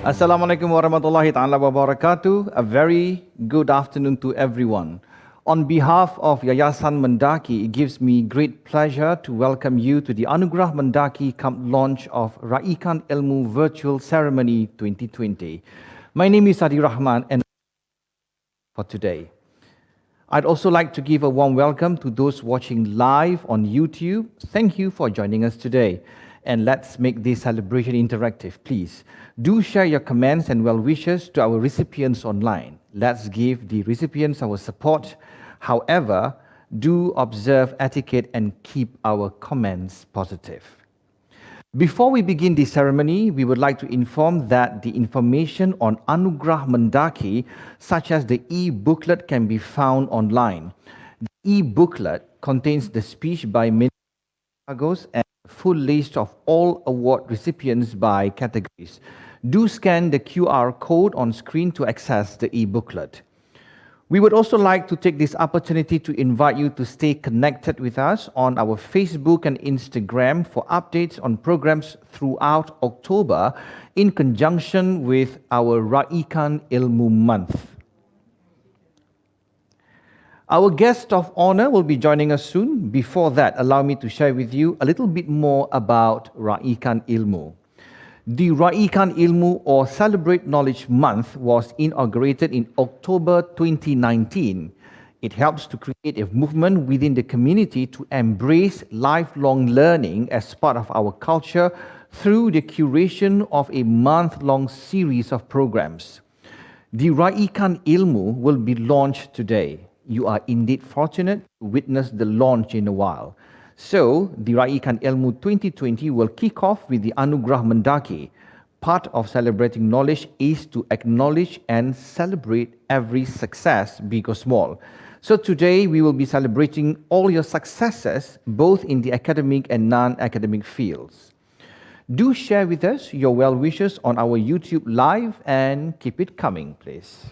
Assalamualaikum warahmatullahi ta'ala wabarakatuh. A very good afternoon to everyone. On behalf of Yayasan Mendaki, it gives me great pleasure to welcome you to the Anugerah MENDAKI Camp launch of Raikan Ilmu Virtual Ceremony 2020. My name is Adi Rahman and for today. I'd also like to give a warm welcome to those watching live on YouTube. Thank you for joining us today. And let's make this celebration interactive, please. Do share your comments and well wishes to our recipients online. Let's give the recipients our support. However, do observe etiquette and keep our comments positive. Before we begin the ceremony, we would like to inform that the information on Anugerah MENDAKI, such as the e-booklet, can be found online. The e-booklet contains the speech by many Agos and a full list of all award recipients by categories. Do scan the QR code on screen to access the e-booklet. We would also like to take this opportunity to invite you to stay connected with us on our Facebook and Instagram for updates on programs throughout October in conjunction with our Raikan Ilmu month. Our guest of honor will be joining us soon. Before that, allow me to share with you a little bit more about Raikan Ilmu. The Raikan Ilmu or Celebrate Knowledge Month was inaugurated in October 2019. It helps to create a movement within the community to embrace lifelong learning as part of our culture through the curation of a month-long series of programs. The Raikan Ilmu will be launched today. You are indeed fortunate to witness the launch in a while. So, the Raikan Ilmu 2020 will kick off with the Anugerah MENDAKI. Part of celebrating knowledge is to acknowledge and celebrate every success, big or small. So today we will be celebrating all your successes, both in the academic and non-academic fields. Do share with us your well wishes on our YouTube Live and keep it coming, please.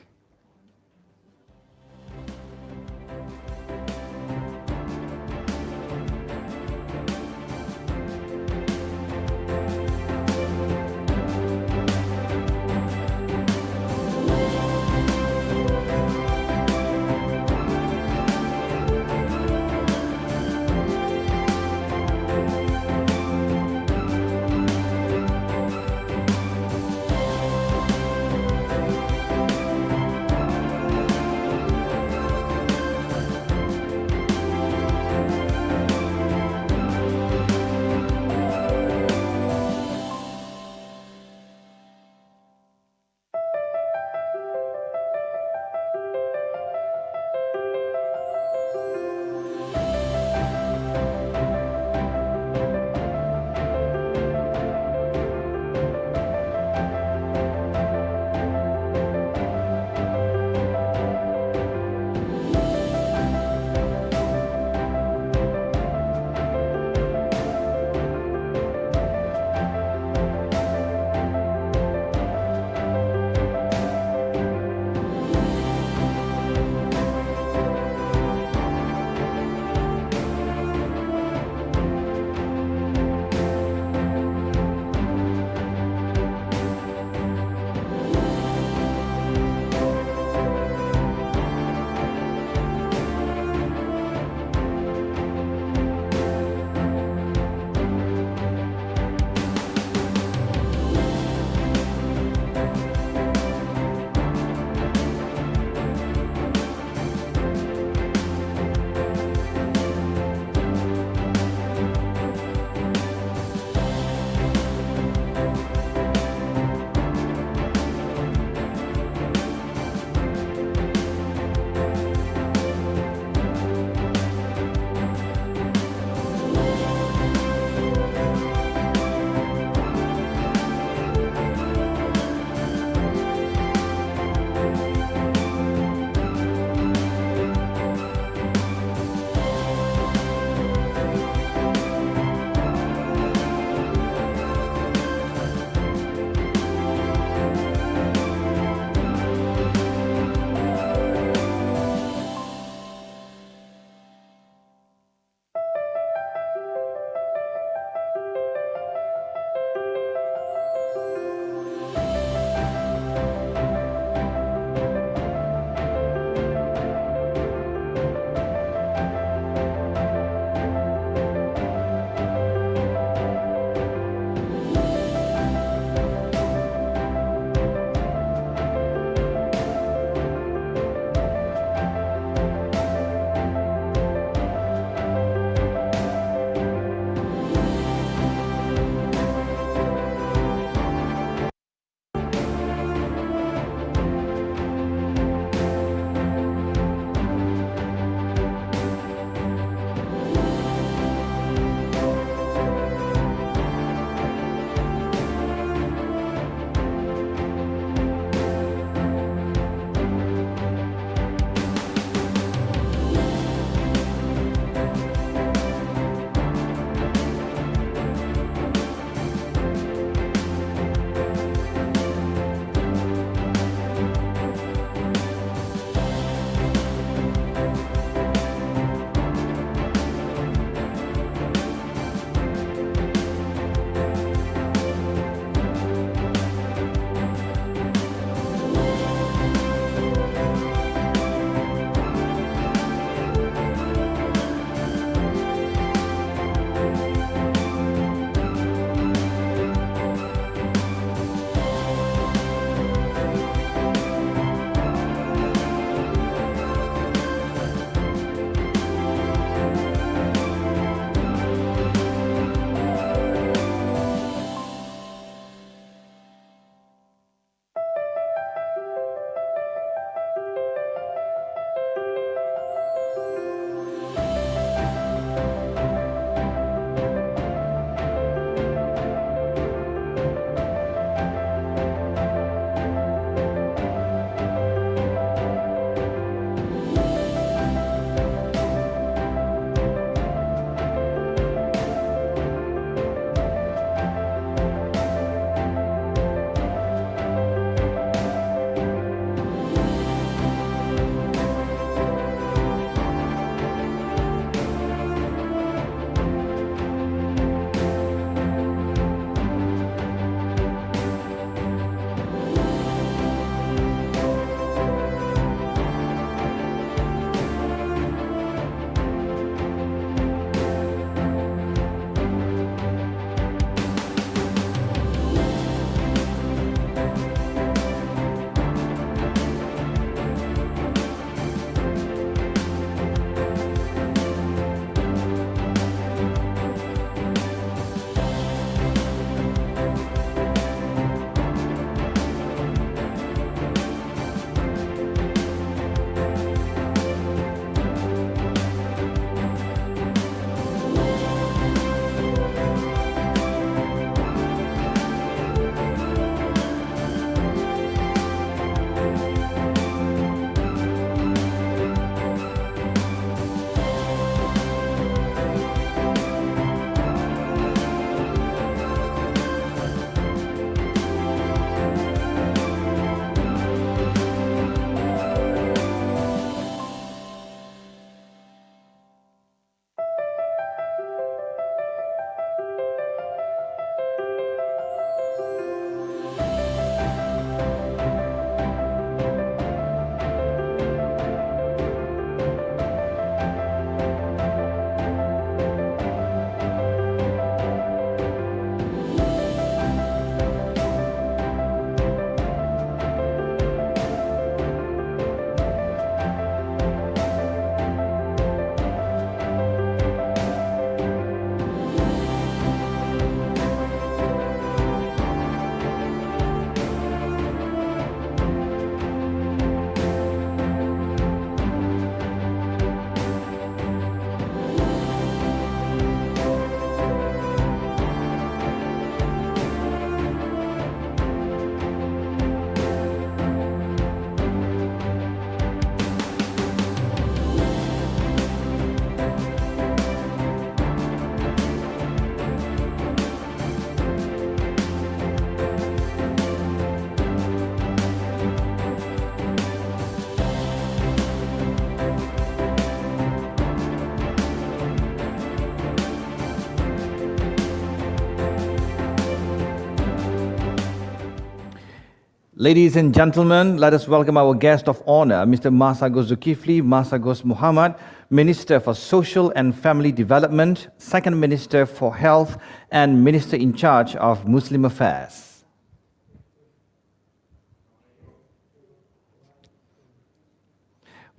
Ladies and gentlemen, let us welcome our guest of honor, Mr. Masagos Zulkifli Masagos Muhammad, Minister for Social and Family Development, Second Minister for Health, and Minister in charge of Muslim Affairs.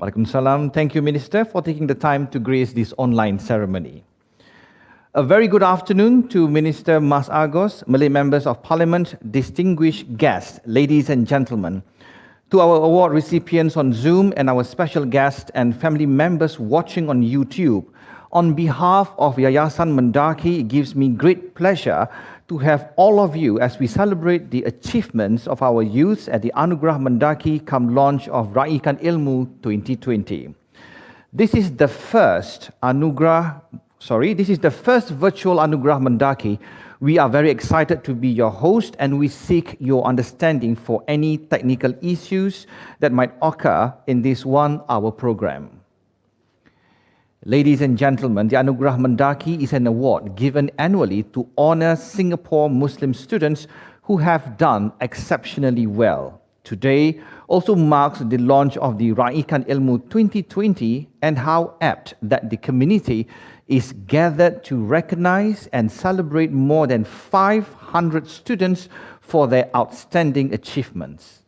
Waalaikumsalam. Thank you, Minister, for taking the time to grace this online ceremony. A very good afternoon to Minister Mas Agos, Malay members of Parliament, distinguished guests, ladies and gentlemen, to our award recipients on Zoom and our special guests and family members watching on YouTube. On behalf of Yayasan Mendaki, it gives me great pleasure to have all of you as we celebrate the achievements of our youth at the Anugerah MENDAKI come launch of Raikan Ilmu 2020. This is the first virtual Anugerah MENDAKI. We are very excited to be your host and we seek your understanding for any technical issues that might occur in this 1-hour program. Ladies and gentlemen, the Anugerah MENDAKI is an award given annually to honor Singapore Muslim students who have done exceptionally well. Today also marks the launch of the Raikan Ilmu 2020 and how apt that the community is gathered to recognize and celebrate more than 500 students for their outstanding achievements.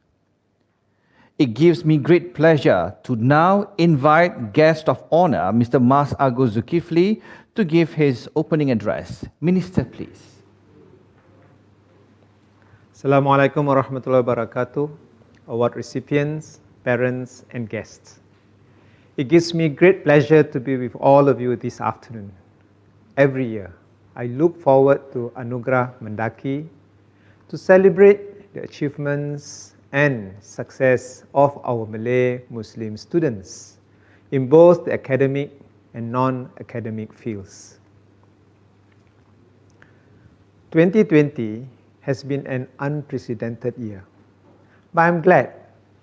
It gives me great pleasure to now invite guest of honor, Mr. Mas Agos Zulkifli, to give his opening address. Minister, please. Assalamualaikum warahmatullahi wabarakatuh, award recipients, parents and guests. It gives me great pleasure to be with all of you this afternoon. Every year, I look forward to Anugerah MENDAKI to celebrate the achievements and success of our Malay Muslim students in both the academic and non-academic fields. 2020 has been an unprecedented year, but I'm glad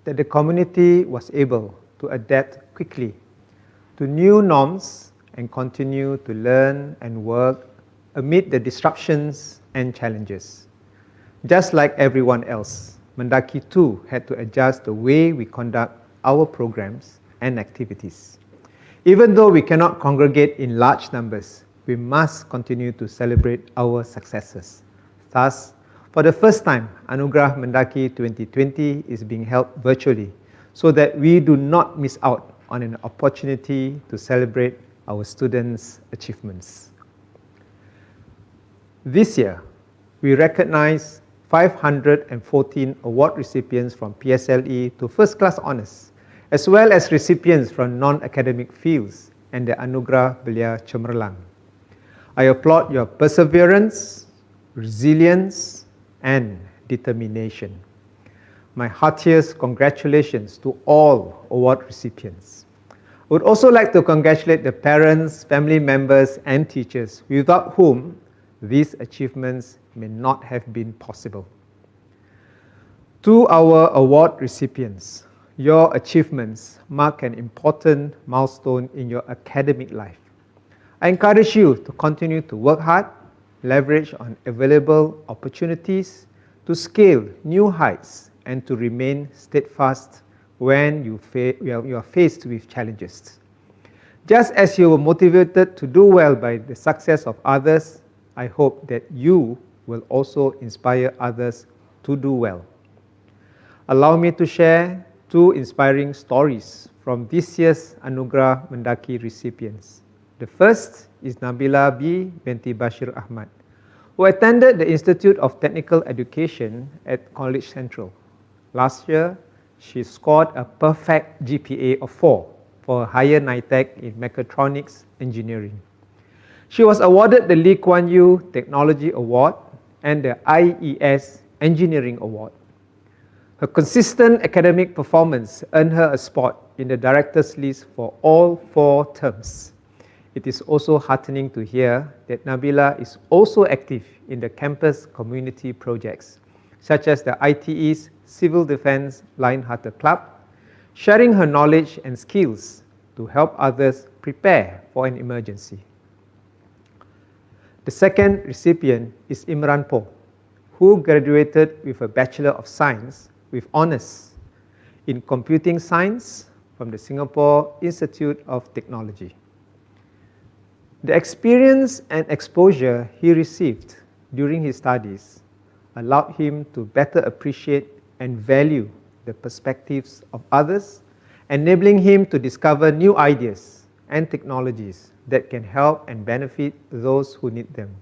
that the community was able to adapt quickly to new norms and continue to learn and work amid the disruptions and challenges. Just like everyone else, MENDAKI too had to adjust the way we conduct our programs and activities. Even though we cannot congregate in large numbers, we must continue to celebrate our successes. Thus, for the first time, Anugerah MENDAKI 2020 is being held virtually so that we do not miss out on an opportunity to celebrate our students' achievements. This year, we recognize 514 award recipients from PSLE to first-class honours, as well as recipients from non-academic fields and the Anugerah Belia Cemerlang. I applaud your perseverance, resilience, and determination. My heartiest congratulations to all award recipients. I would also like to congratulate the parents, family members, and teachers without whom these achievements may not have been possible. To our award recipients, your achievements mark an important milestone in your academic life. I encourage you to continue to work hard, leverage on available opportunities to scale new heights, and to remain steadfast when you are faced with challenges. Just as you were motivated to do well by the success of others, I hope that you will also inspire others to do well. Allow me to share 2 inspiring stories from this year's Anugerah MENDAKI recipients. The first is Nabila binti Bashir Ahmad, who attended the Institute of Technical Education at College Central. Last year, she scored a perfect GPA of 4 for a higher NITEC in mechatronics engineering. She was awarded the Lee Kuan Yew Technology Award and the IES Engineering Award. Her consistent academic performance earned her a spot in the director's list for all 4 terms. It is also heartening to hear that Nabila is also active in the campus community projects, such as the ITE's Civil Defense Lionhearted Club, sharing her knowledge and skills to help others prepare for an emergency. The second recipient is Imran Po, who graduated with a Bachelor of Science with honours in computing science from the Singapore Institute of Technology. The experience and exposure he received during his studies allowed him to better appreciate and value the perspectives of others, enabling him to discover new ideas and technologies that can help and benefit those who need them.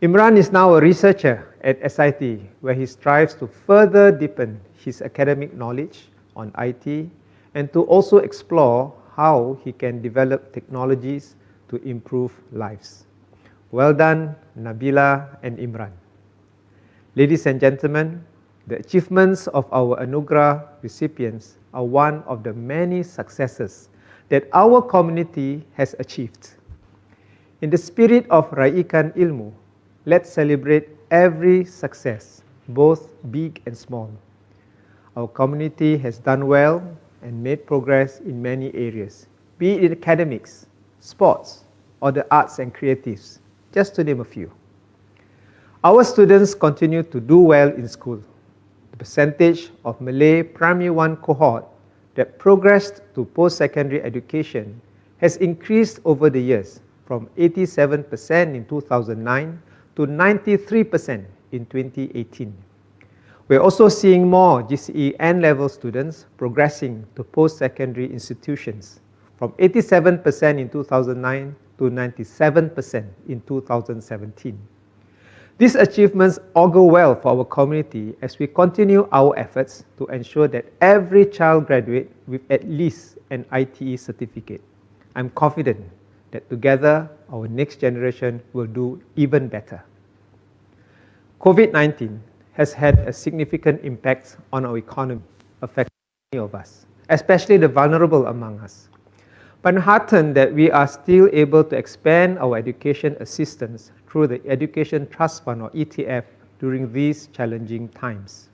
Imran is now a researcher at SIT, where he strives to further deepen his academic knowledge on IT and to also explore how he can develop technologies to improve lives. Well done, Nabila and Imran. Ladies and gentlemen, the achievements of our Anugerah recipients are one of the many successes that our community has achieved. In the spirit of Raikan Ilmu, let's celebrate every success, both big and small. Our community has done well and made progress in many areas, be it in academics, sports, or the arts and creatives, just to name a few. Our students continue to do well in school. The percentage of Malay Primary 1 cohort that progressed to post-secondary education has increased over the years from 87% in 2009 to 93% in 2018. We're also seeing more GCE N-level students progressing to post-secondary institutions from 87% in 2009 to 97% in 2017. These achievements augur well for our community as we continue our efforts to ensure that every child graduates with at least an ITE certificate. I'm confident that together our next generation will do even better. COVID-19 has had a significant impact on our economy, affecting many of us, especially the vulnerable among us. But I'm heartened that we are still able to expand our education assistance through the Education Trust Fund, or ETF, during these challenging times.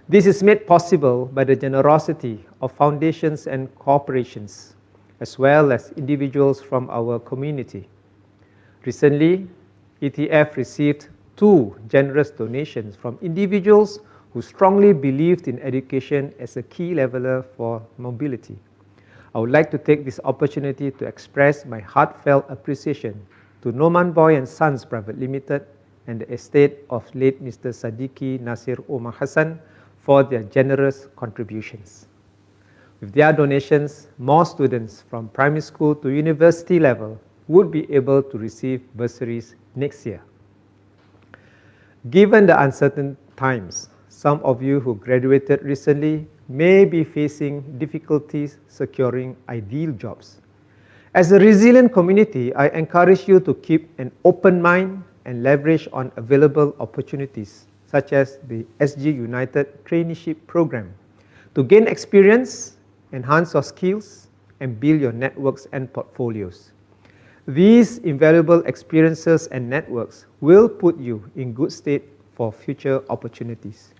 This is made possible by the generosity of foundations and corporations, as well as individuals from our community. Recently, ETF received 2 generous donations from individuals who strongly believed in education as a key leveler for mobility. I would like to take this opportunity to express my heartfelt appreciation to Noman Boy and Sons Private Limited and the estate of late Mr. Sadiki Nasir Omar Hassan for their generous contributions. With their donations, more students from primary school to university level would be able to receive bursaries next year. Given the uncertain times, some of you who graduated recently may be facing difficulties securing ideal jobs. As a resilient community, I encourage you to keep an open mind and leverage on available opportunities, such as the SG United Traineeship Program, to gain experience, enhance your skills, and build your networks and portfolios. These invaluable experiences and networks will put you in good state for future opportunities.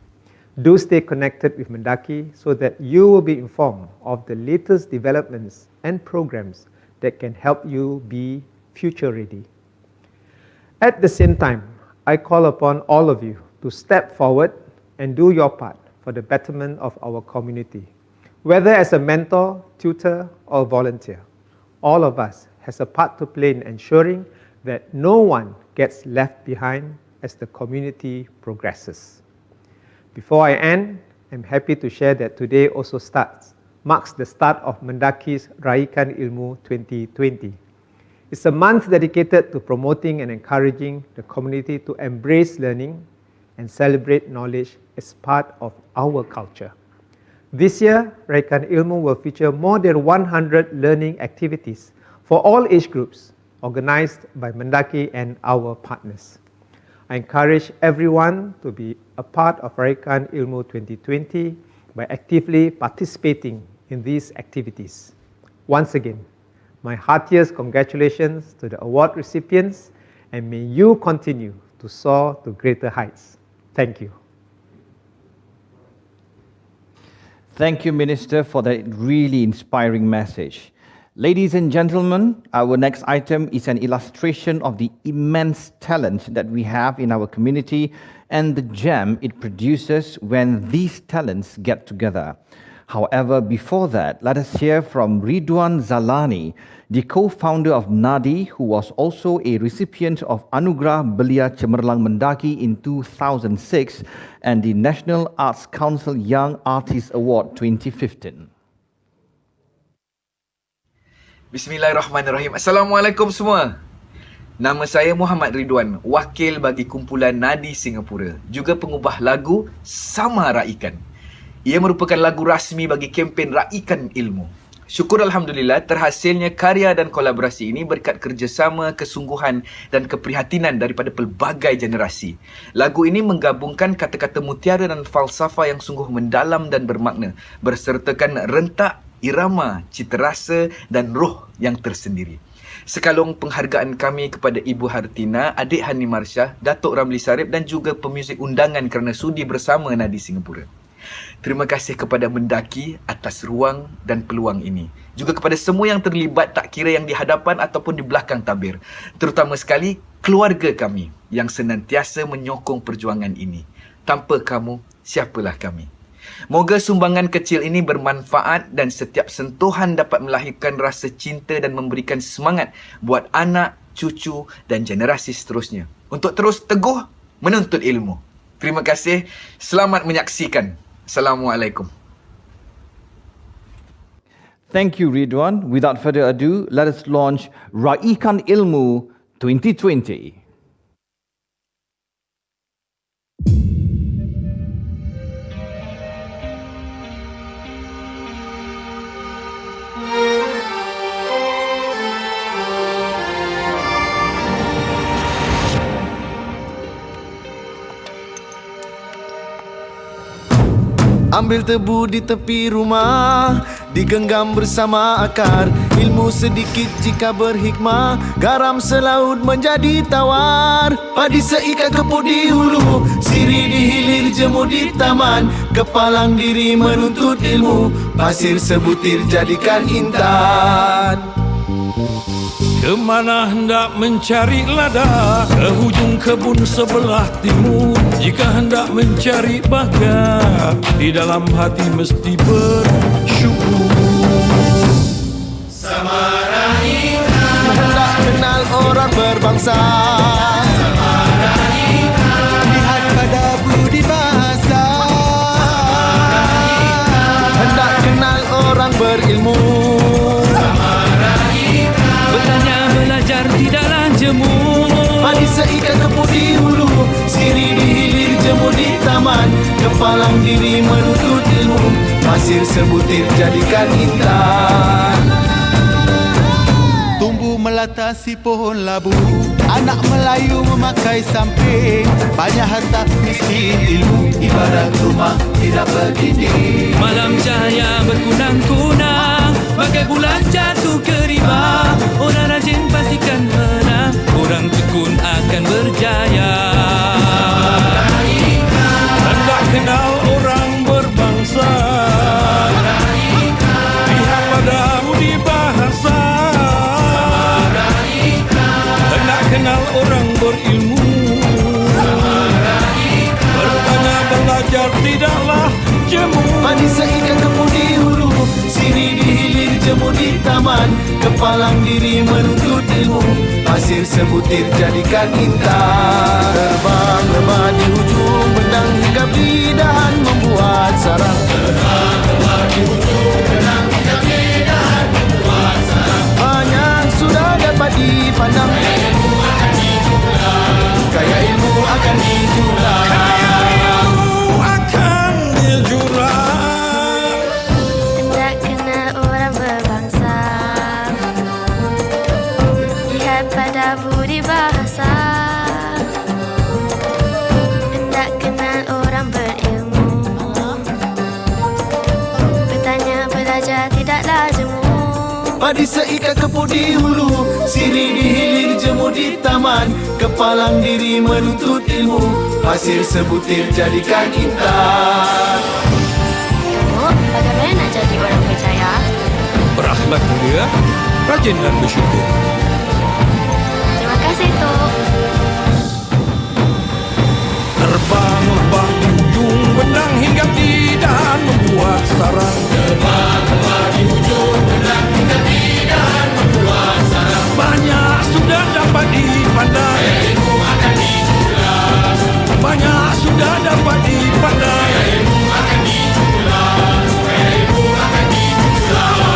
Do stay connected with MENDAKI so that you will be informed of the latest developments and programs that can help you be future ready. At the same time, I call upon all of you to step forward and do your part for the betterment of our community. Whether as a mentor, tutor, or volunteer, all of us has a part to play in ensuring that no one gets left behind as the community progresses. Before I end, I'm happy to share that today also marks the start of MENDAKI's Raikan Ilmu 2020. It's a month dedicated to promoting and encouraging the community to embrace learning and celebrate knowledge as part of our culture. This year, Raikan Ilmu will feature more than 100 learning activities for all age groups, organized by MENDAKI and our partners. I encourage everyone to be a part of Raikan Ilmu 2020 by actively participating in these activities. Once again, my heartiest congratulations to the award recipients, and may you continue to soar to greater heights. Thank you. Thank you, Minister, for that really inspiring message. Ladies and gentlemen, our next item is an illustration of the immense talent that we have in our community and the gem it produces when these talents get together. However, before that, let us hear from Ridwan Zalani, the co-founder of Nadi, who was also a recipient of Anugerah Belia Cemerlang Mendaki in 2006 and the National Arts Council Young Artist Award 2015. Bismillahirrahmanirrahim. Assalamualaikum semua. Nama saya Muhammad Ridwan, wakil bagi kumpulan Nadi Singapura, juga pengubah lagu Sama Raikan. Ia merupakan lagu rasmi bagi kempen Raikan Ilmu. Syukur Alhamdulillah terhasilnya karya dan kolaborasi ini berkat kerjasama, kesungguhan dan keprihatinan daripada pelbagai generasi. Lagu ini menggabungkan kata-kata mutiara dan falsafah yang sungguh mendalam dan bermakna, bersertakan rentak, irama, cita rasa dan roh yang tersendiri. Sekalung penghargaan kami kepada Ibu Hartina, adik Hani Marsyah, Datuk Ramli Sarip dan juga pemuzik undangan kerana sudi bersama Nadi Singapura. Terima kasih kepada Mendaki atas ruang dan peluang ini. Juga kepada semua yang terlibat, tak kira yang di hadapan ataupun di belakang tabir. Terutama sekali keluarga kami yang senantiasa menyokong perjuangan ini. Tanpa kamu, siapalah kami. Moga sumbangan kecil ini bermanfaat dan setiap sentuhan dapat melahirkan rasa cinta dan memberikan semangat buat anak, cucu dan generasi seterusnya untuk terus teguh menuntut ilmu. Terima kasih. Selamat menyaksikan. Assalamualaikum. Thank you, Ridwan. Without further ado, let us launch Raikan Ilmu 2020. Ambil tebu di tepi rumah, digenggam bersama akar. Ilmu sedikit jika berhikmah, garam selaut menjadi tawar. Padi seikat keput di hulu, sirih di hilir jemur di taman. Kepalang diri menuntut ilmu, pasir sebutir jadikan intan. Kemana hendak mencari lada? Ke hujung kebun sebelah timur. Jika hendak mencari bahagia, di dalam hati mesti bersyukur. Sama Raikan, hendak kenal orang berbangsa. Sama Raikan, lihat pada budi bahasa. Sama Raikan, hendak kenal orang berilmu. Bertanya belajar tidaklah jemu. Padi seikat keput di hulu, sirih di hilir jemur di taman. Kepalang diri menuntut ilmu, pasir sebutir jadikan intan. Tumbuh melatasi pohon labu, anak Melayu memakai samping. Banyak harta miskin ilmu, ibarat rumah tidak berdinding. Malam cahaya berkunang-kunang, bagai bulan jatuh ke riba. Orang rajin pastikan menang, orang tekun akan berjaya. Hendak kenal orang berbangsa, lihat pada budi bahasa. Hendak kenal orang berilmu, bertanya belajar tidaklah jemu. Padi seikat keput di hulu, sirih di hilir jemur di taman. Kepalang diri menuntut ilmu, pasir sebutir jadikan intan. Terbang lemah di hujung benang hingga bidahan membuat sarang. Terbang lemah di hujung benang hingga bidahan membuat sarang. Banyak sudah dapat dipandang, ilmu akan dijual. Kaya ilmu akan dijual. Kaya ilmu akan dijual. Hendak kenal orang berbangsa, lihat pada budi bahasa. Hendak kenal orang berilmu, bertanya belajar tidaklah jemu. Padi seikat keput di hulu, sirih di hilir jemur di taman. Kepalang diri menuntut ilmu, pasir sebutir jadikan intan. Kamu bagaimana nak jadi orang berjaya? Berakhlak mulia, rajin dan bersyukur. Terima kasih, Tok. Terbang-lebah di ujung benang hingga tidak membuat sarang. Terbang-lebah di ujung benang hingga tidak membuat sarang. Banyak sudah dapat dipandang, ilmu akan dijual. Banyak sudah dapat dipandang, ilmu akan dijual. Ilmu akan dijual.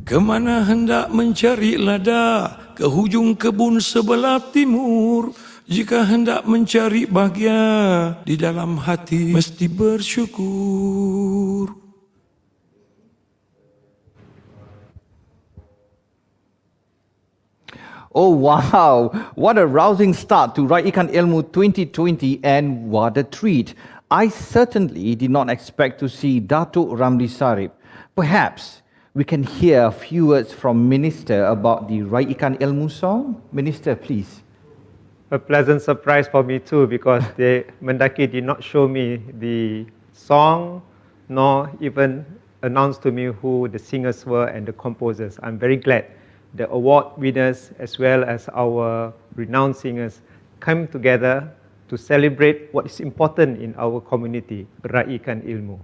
Kemana hendak mencari lada? Ke hujung kebun sebelah timur. Jika hendak mencari bahagia, di dalam hati mesti bersyukur. Oh wow, what a rousing start to Raikan Ilmu 2020 and what a treat. I certainly did not expect to see Datuk Ramli Sarip. Perhaps we can hear a few words from Minister about the Raikan Ilmu song. Minister, please. A pleasant surprise for me too, because Mendaki did not show me the song, nor even announce to me who the singers were and the composers. I'm very glad the award winners as well as our renowned singers come together to celebrate what is important in our community, Raikan Ilmu.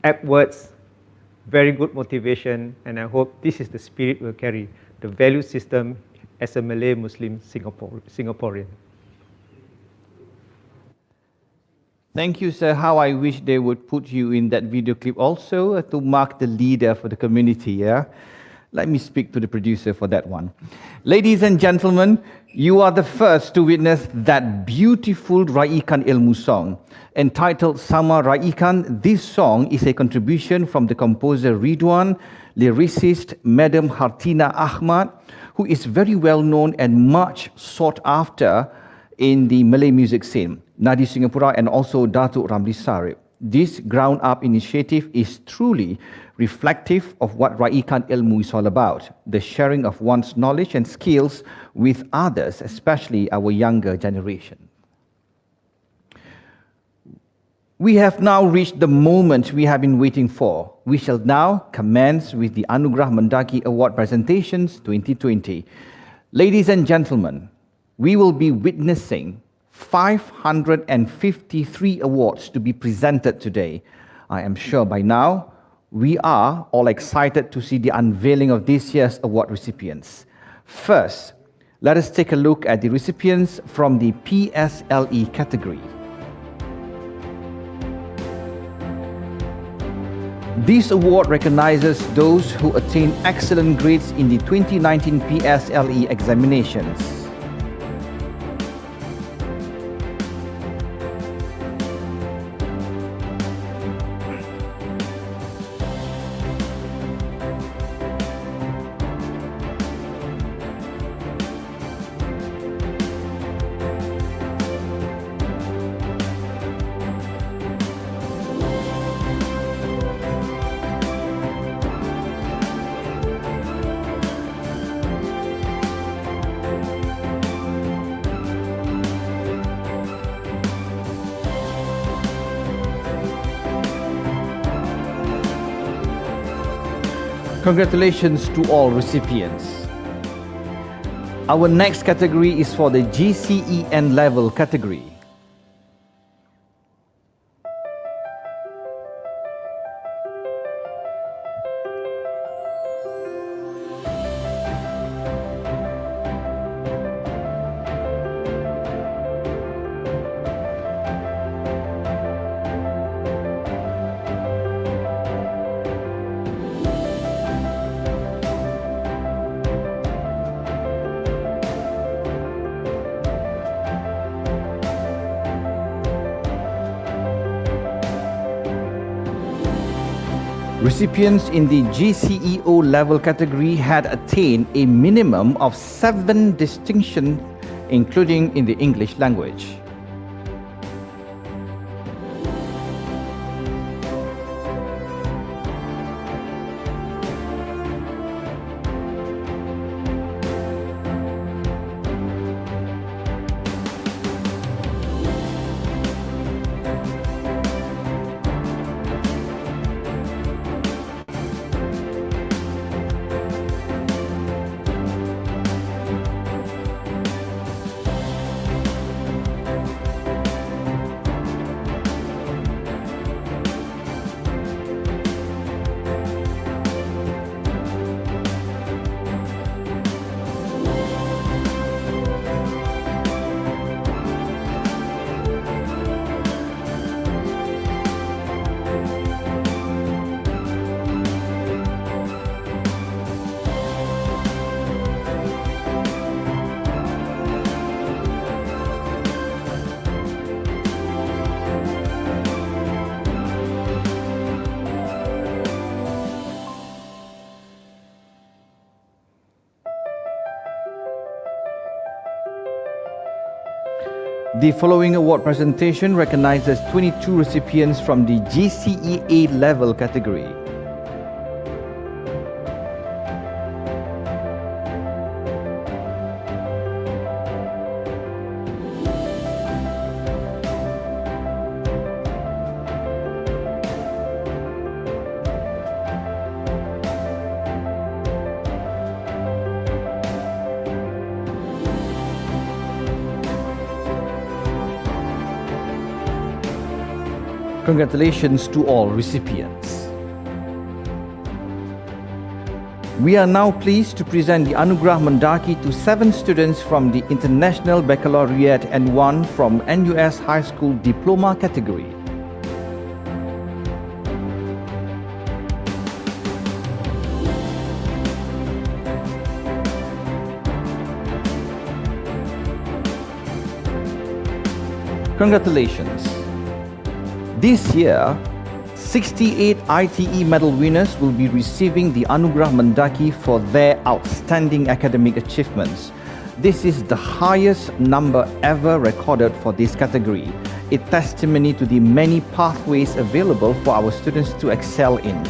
Apt words, very good motivation, and I hope this is the spirit we'll carry, the value system as a Malay Muslim Singaporean. Thank you, sir. How I wish they would put you in that video clip also to mark the leader for the community, yeah? Let me speak to the producer for that one. Ladies and gentlemen, you are the first to witness that beautiful Raikan Ilmu song. Entitled Sama Raikan, this song is a contribution from the composer Ridwan, lyricist Madam Hartina Ahmad, who is very well known and much sought after in the Malay music scene, Nadi Singapura and also Datuk Ramli Sarip. This ground-up initiative is truly reflective of what Raikan Ilmu is all about, the sharing of one's knowledge and skills with others, especially our younger generation. We have now reached the moment we have been waiting for. We shall now commence with the Anugerah MENDAKI Award Presentations 2020. Ladies and gentlemen, we will be witnessing 553 awards to be presented today. I am sure by now we are all excited to see the unveiling of this year's award recipients. First, let us take a look at the recipients from the PSLE category. This award recognizes those who attain excellent grades in the 2019 PSLE examinations. Congratulations to all recipients. Our next category is for the GCEN level category. Recipients in the GCEO level category had attained a minimum of 7 distinctions, including in the English language. The following award presentation recognizes 22 recipients from the GCEA level category. Congratulations to all recipients. We are now pleased to present the Anugerah MENDAKI to 7 students from the International Baccalaureate and 1 from NUS High School Diploma category. Congratulations. This year, 68 ITE medal winners will be receiving the Anugerah MENDAKI for their outstanding academic achievements. This is the highest number ever recorded for this category, a testimony to the many pathways available for our students to excel in.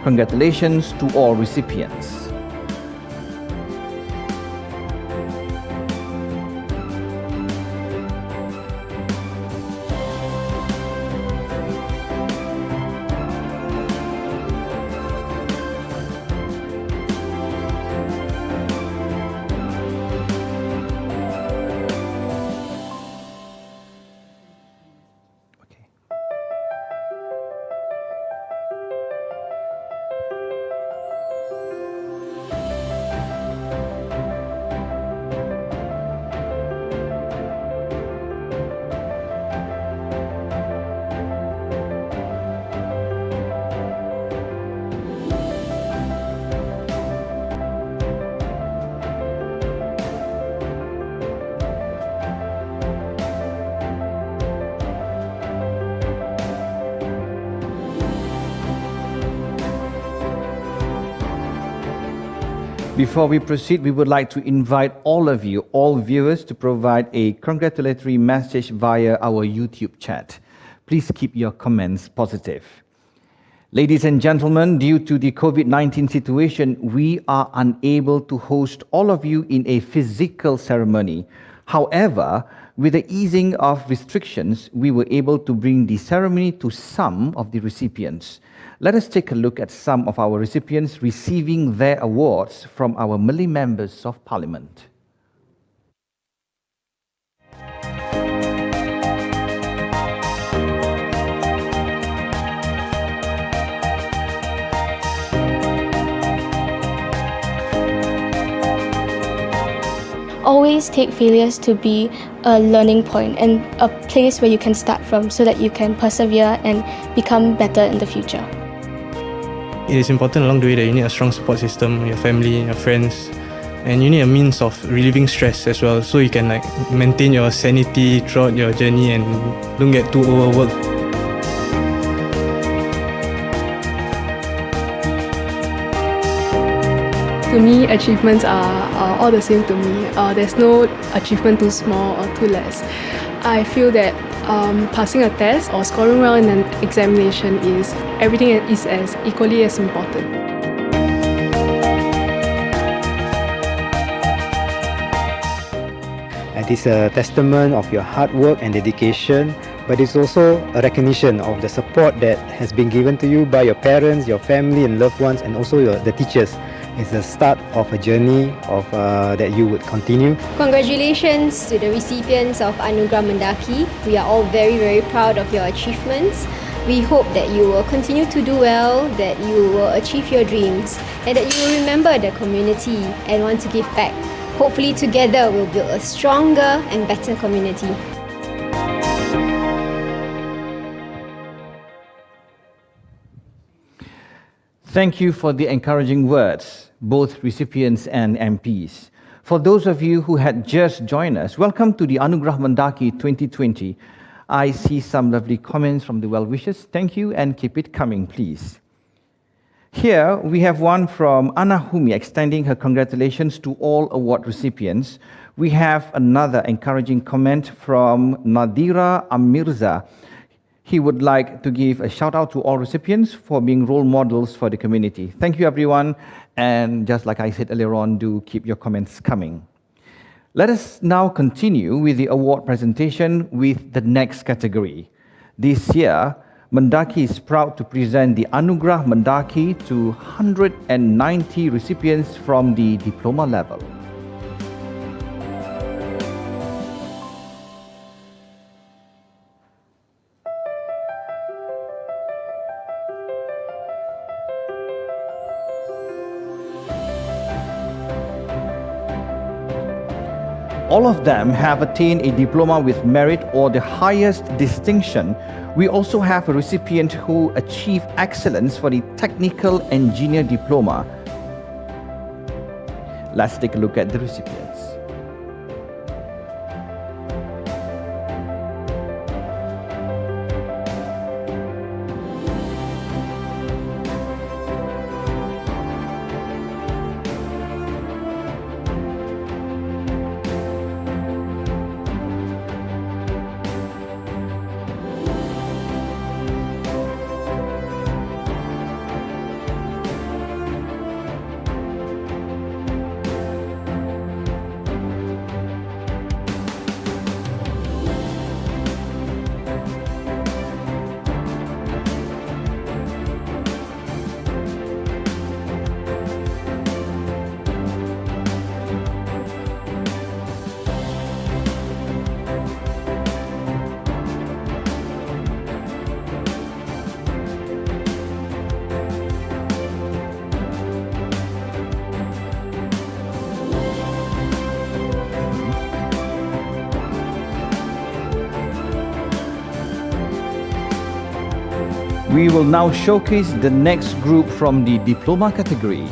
Congratulations to all recipients. Before we proceed, we would like to invite all of you, all viewers, to provide a congratulatory message via our YouTube chat. Please keep your comments positive. Ladies and gentlemen, due to the COVID-19 situation, we are unable to host all of you in a physical ceremony. However, with the easing of restrictions, we were able to bring the ceremony to some of the recipients. Let us take a look at some of our recipients receiving their awards from our Malay members of Parliament. Always take failures to be a learning point and a place where you can start from so that you can persevere and become better in the future. It is important along the way that you need a strong support system, your family, your friends, and you need a means of relieving stress as well, so you can maintain your sanity throughout your journey and don't get too overworked. to me, achievements are all the same to me. There's no achievement too small or too less. I feel that passing a test or scoring well in an examination is everything is as equally as important. It is a testament of your hard work and dedication, but it's also a recognition of the support that has been given to you by your parents, your family and loved ones, and also the teachers. It's the start of a journey that you would continue. Congratulations to the recipients of Anugerah MENDAKI. We are all very, very proud of your achievements. We hope that you will continue to do well, that you will achieve your dreams, and that you will remember the community and want to give back. Hopefully together we'll build a stronger and better community. Thank you for the encouraging words, both recipients and MPs. For those of you who had just joined us, welcome to the Anugerah MENDAKI 2020. I see some lovely comments from the well-wishers. Thank you and keep it coming, please. Here we have one from Anna Humi extending her congratulations to all award recipients. We have another encouraging comment from Nadira Amirza. He would like to give a shout out to all recipients for being role models for the community. Thank you everyone, and just like I said earlier on, do keep your comments coming. Let us now continue with the award presentation with the next category. This year, MENDAKI is proud to present the Anugerah MENDAKI to 190 recipients from the diploma level. All of them have attained a diploma with merit or the highest distinction. We also have a recipient who achieved excellence for the technical engineer diploma. Let's take a look at the recipients. We will now showcase the next group from the diploma category.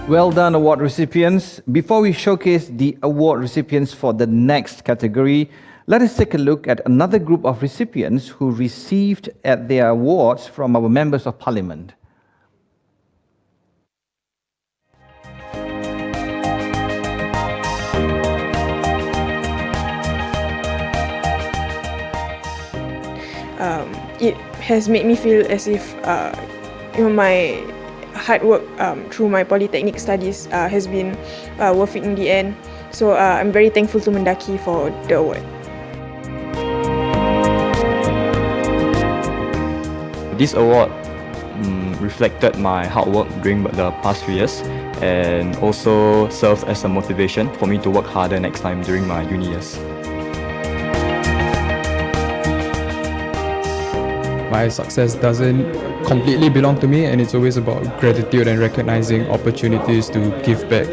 Well done, award recipients. Before we showcase the award recipients for the next category, let us take a look at another group of recipients who received their awards from our members of parliament. It has made me feel as if my hard work through my polytechnic studies has been worth it in the end. So I'm very thankful to MENDAKI for the award. This award reflected my hard work during the past few years and also served as a motivation for me to work harder next time during my uni years. My success doesn't completely belong to me, and it's always about gratitude and recognizing opportunities to give back.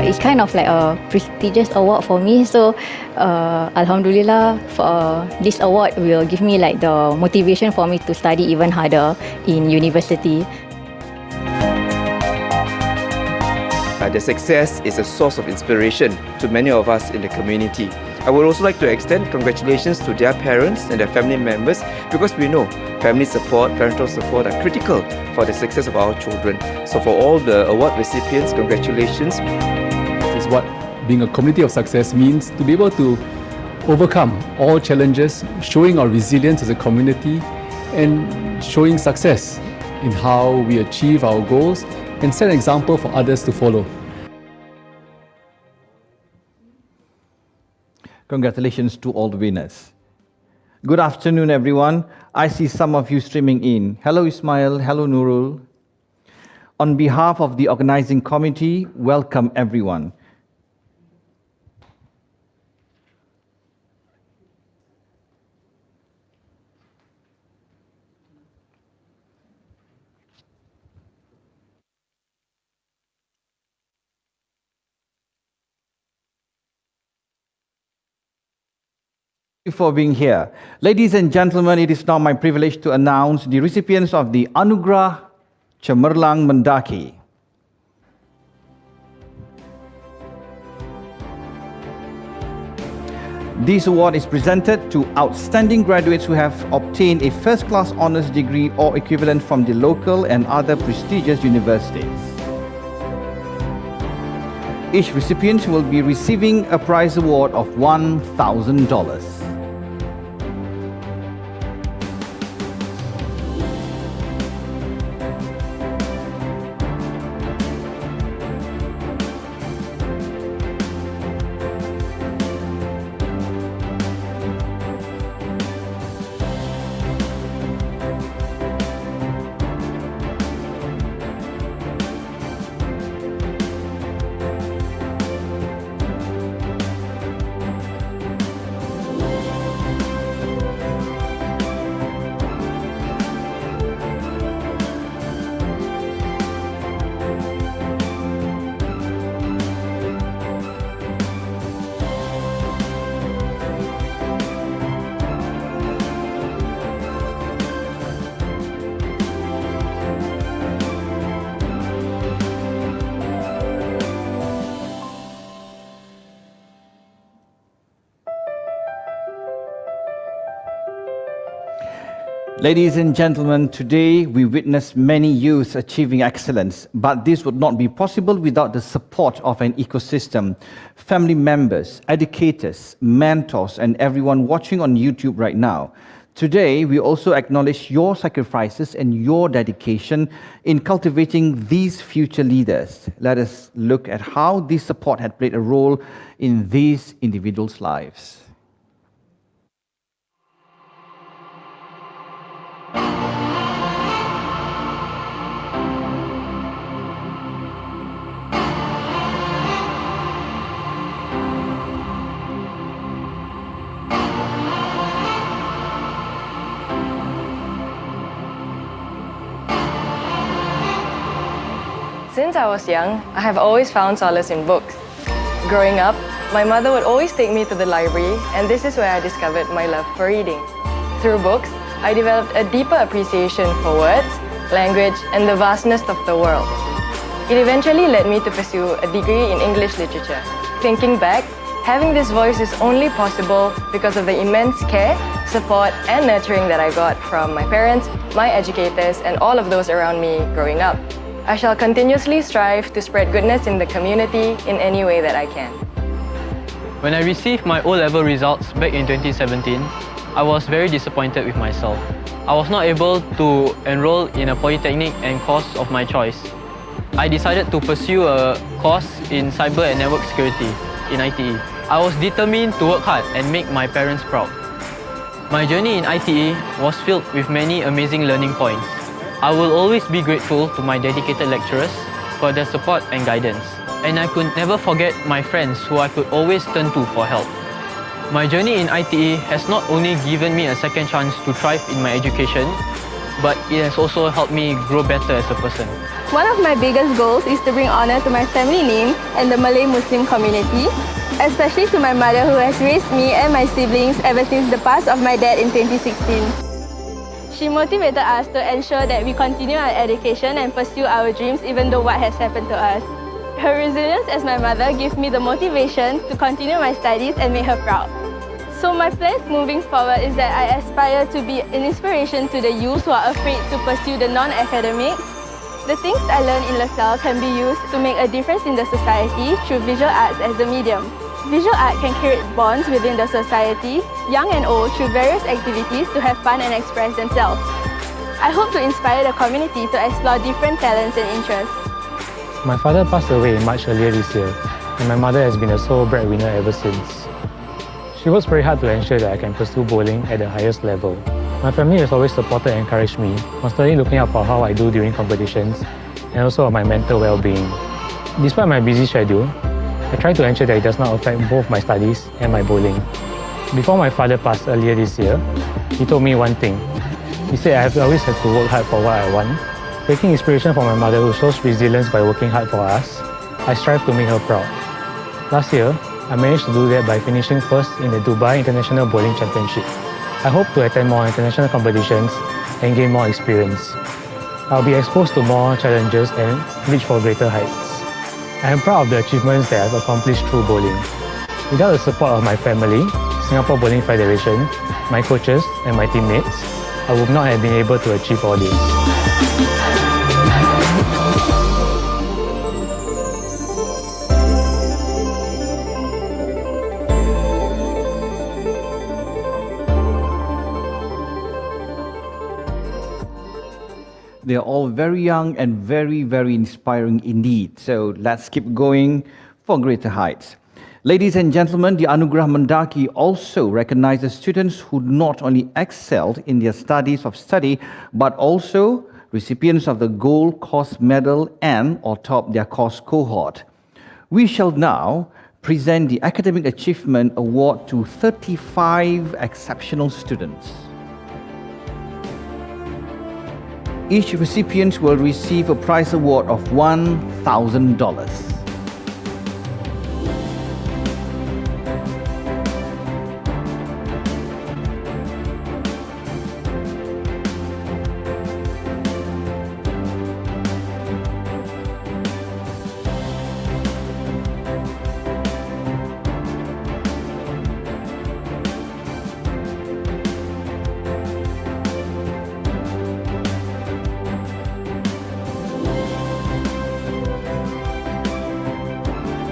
It's kind of like a prestigious award for me, so Alhamdulillah for this award will give me like the motivation for me to study even harder in university. The success is a source of inspiration to many of us in the community. I would also like to extend congratulations to their parents and their family members, because we know family support, parental support are critical for the success of our children. So for all the award recipients, congratulations. This is what being a community of success means, to be able to overcome all challenges, showing our resilience as a community and showing success in how we achieve our goals and set an example for others to follow. Congratulations to all the winners. Good afternoon, everyone. I see some of you streaming in. Hello, Ismail. Hello, Nurul. On behalf of the organizing committee, welcome everyone. Thank you for being here. Ladies and gentlemen, it is now my privilege to announce the recipients of the Anugerah MENDAKI. This award is presented to outstanding graduates who have obtained a first-class honours degree or equivalent from the local and other prestigious universities. Each recipient will be receiving a prize award of $1,000. Ladies and gentlemen, today we witness many youths achieving excellence, but this would not be possible without the support of an ecosystem, family members, educators, mentors, and everyone watching on YouTube right now. Today, we also acknowledge your sacrifices and your dedication in cultivating these future leaders. Let us look at how this support had played a role in these individuals' lives. Since I was young, I have always found solace in books. Growing up, my mother would always take me to the library, and this is where I discovered my love for reading. Through books, I developed a deeper appreciation for words, language, and the vastness of the world. It eventually led me to pursue a degree in English literature. Thinking back, having this voice is only possible because of the immense care, support, and nurturing that I got from my parents, my educators, and all of those around me growing up. I shall continuously strive to spread goodness in the community in any way that I can. When I received my O-level results back in 2017, I was very disappointed with myself. I was not able to enroll in a polytechnic and course of my choice. I decided to pursue a course in cyber and network security in ITE. I was determined to work hard and make my parents proud. My journey in ITE was filled with many amazing learning points. I will always be grateful to my dedicated lecturers for their support and guidance. And I could never forget my friends who I could always turn to for help. My journey in ITE has not only given me a second chance to thrive in my education, but it has also helped me grow better as a person. One of my biggest goals is to bring honor to my family name and the Malay Muslim community, especially to my mother who has raised me and my siblings ever since the pass of my dad in 2016. She motivated us to ensure that we continue our education and pursue our dreams even though what has happened to us. Her resilience as my mother gives me the motivation to continue my studies and make her proud. So my plans moving forward is that I aspire to be an inspiration to the youth who are afraid to pursue the non-academics. The things I learned in LaSalle can be used to make a difference in the society through visual arts as the medium. Visual art can create bonds within the society, young and old, through various activities to have fun and express themselves. I hope to inspire the community to explore different talents and interests. My father passed away in March earlier this year, and my mother has been a sole breadwinner ever since. She works very hard to ensure that I can pursue bowling at the highest level. My family has always supported and encouraged me, constantly looking out for how I do during competitions, and also on my mental well-being. Despite my busy schedule, I try to ensure that it does not affect both my studies and my bowling. Before my father passed earlier this year, he told me one thing. He said I have always had to work hard for what I want. Taking inspiration from my mother who shows resilience by working hard for us, I strive to make her proud. Last year, I managed to do that by finishing first in the Dubai International Bowling Championship. I hope to attend more international competitions and gain more experience. I'll be exposed to more challenges and reach for greater heights. I am proud of the achievements that I've accomplished through bowling. Without the support of my family, Singapore Bowling Federation, my coaches and my teammates, I would not have been able to achieve all this. They're all very young and very, very inspiring indeed. So let's keep going for greater heights. Ladies and gentlemen, the Anugerah MENDAKI also recognizes students who not only excelled in their studies of study, but also recipients of the Gold Course Medal and or top their course cohort. We shall now present the Academic Achievement Award to 35 exceptional students. Each recipient will receive a prize award of $1,000.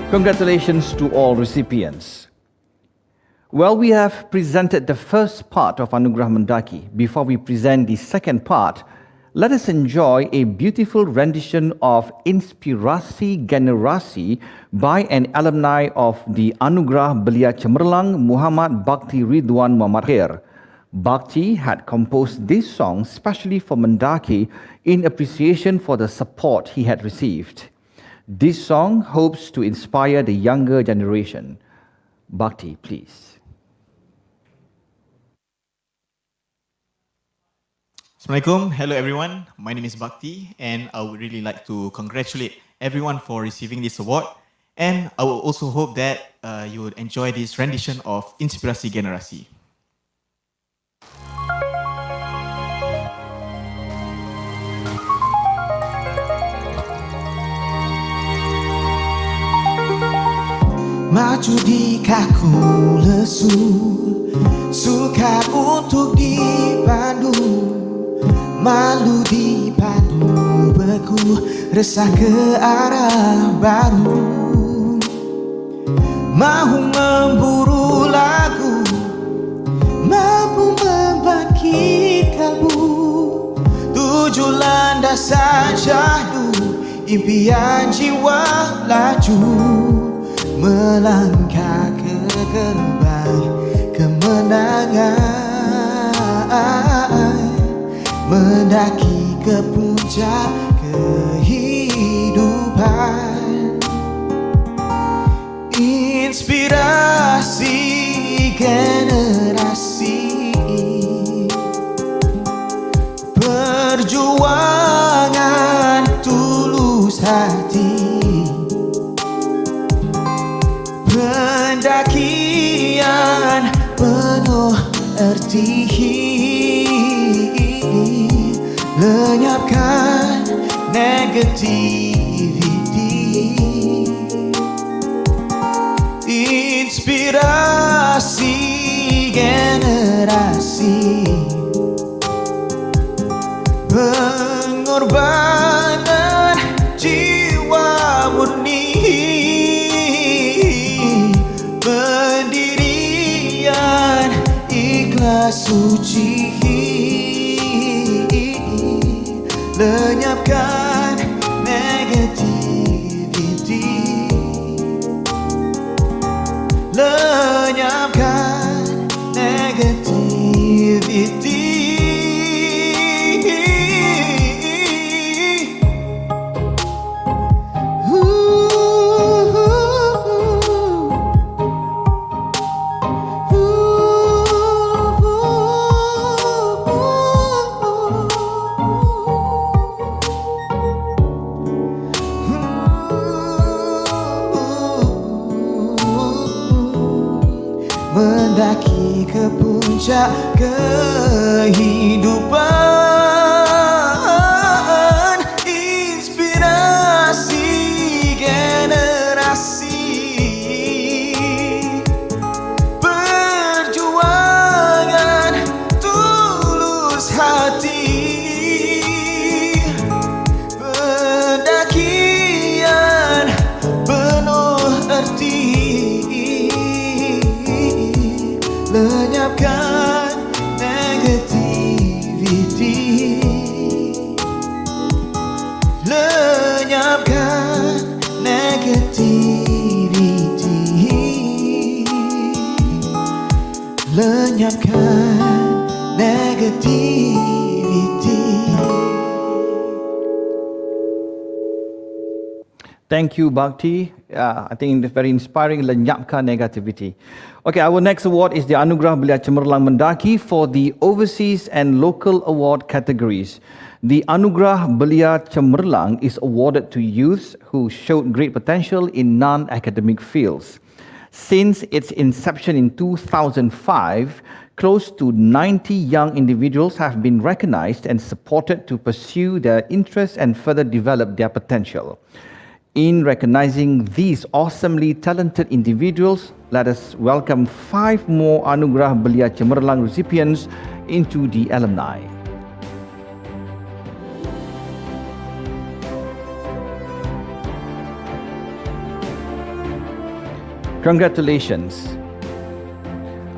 Congratulations to all recipients. Well, we have presented the first part of Anugerah MENDAKI. Before we present the second part, let us enjoy a beautiful rendition of Inspirasi Generasi by an alumni of the Anugerah Belia Cemerlang, Muhammad Bhakti Ridwan Muhammad. Bhakti had composed this song specially for MENDAKI in appreciation for the support he had received. This song hopes to inspire the younger generation. Bhakti, please. Assalamualaikum. Hello everyone. My name is Bhakti and I would really like to congratulate everyone for receiving this award. And I would also hope that you would enjoy this rendition of Inspirasi Generasi. Maju di kaku lesu, suka untuk dipandu, malu dipadu beku, resah ke arah baru. Mahu memburu lagu, mampu membangkit kalbu, tujuh landasan syahdu, impian jiwa laju, melangkah ke gerbang kemenangan, mendaki ke puncak kehidupan. Inspirasi generasi, perjuangan tulus hati, pendakian penuh erti, lenyapkan negativity. Inspirasi generasi, pengorbanan jiwa murni, pendirian ikhlas suci, lenyapkan negativity, lenyapkan negativity. Mendaki ke puncak kehidupan. Inspirasi generasi, perjuangan tulus hati, pendakian penuh erti, lenyapkan negativity, lenyapkan negativity, lenyapkan negativity. Thank you, Bhakti. I think it's very inspiring. Lenyapkan negativity. Okay, our next award is the Anugerah Belia Cemerlang Mendaki for the overseas and local award categories. The Anugerah Belia Cemerlang is awarded to youths who showed great potential in non-academic fields. Since its inception in 2005, close to 90 young individuals have been recognized and supported to pursue their interests and further develop their potential. In recognizing these awesomely talented individuals, let us welcome 5 more Anugerah Belia Cemerlang recipients into the alumni. Congratulations.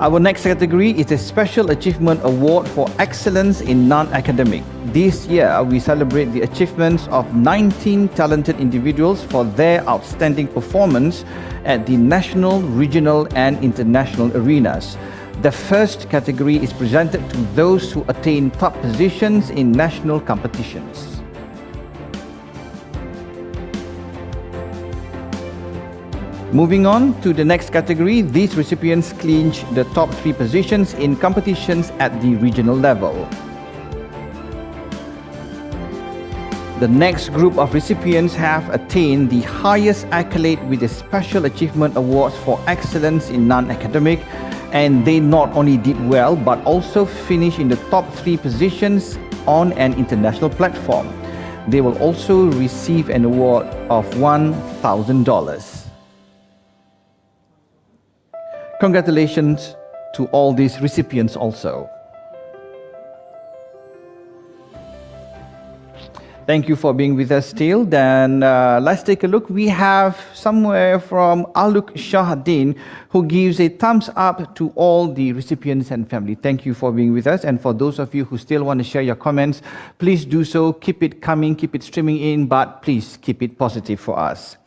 Our next category is a Special Achievement Award for Excellence in Non-Academic. This year, we celebrate the achievements of 19 talented individuals for their outstanding performance at the national, regional, and international arenas. The first category is presented to those who attain top positions in national competitions. Moving on to the next category, these recipients clinched the top 3 positions in competitions at the regional level. The next group of recipients have attained the highest accolade with the Special Achievement Awards for Excellence in Non-Academic, and they not only did well but also finished in the top 3 positions on an international platform. They will also receive an award of $1,000. Congratulations to all these recipients also. Thank you for being with us still. Then let's take a look. We have somewhere from Aluk Shahdin who gives a thumbs up to all the recipients and family. Thank you for being with us. And for those of you who still want to share your comments, please do so. Keep it coming, keep it streaming in, but please keep it positive for us.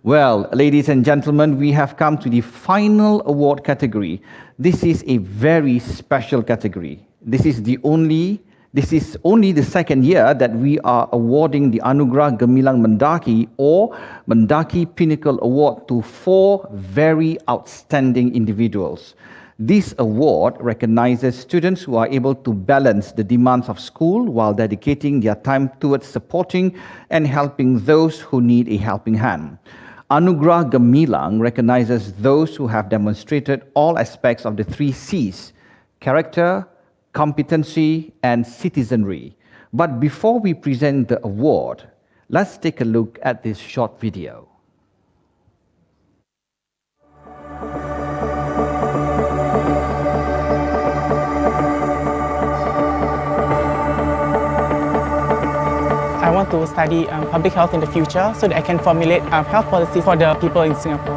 Well, ladies and gentlemen, we have come to the final award category. This is a very special category. This is only the second year that we are awarding the Anugerah Gemilang Mendaki or Mendaki Pinnacle Award to 4 very outstanding individuals. This award recognizes students who are able to balance the demands of school while dedicating their time towards supporting and helping those who need a helping hand. Anugerah Gemilang recognizes those who have demonstrated all aspects of the 3 C's: character, competency, and citizenry. But before we present the award, let's take a look at this short video. I want to study public health in the future so that I can formulate health policy for the people in Singapore.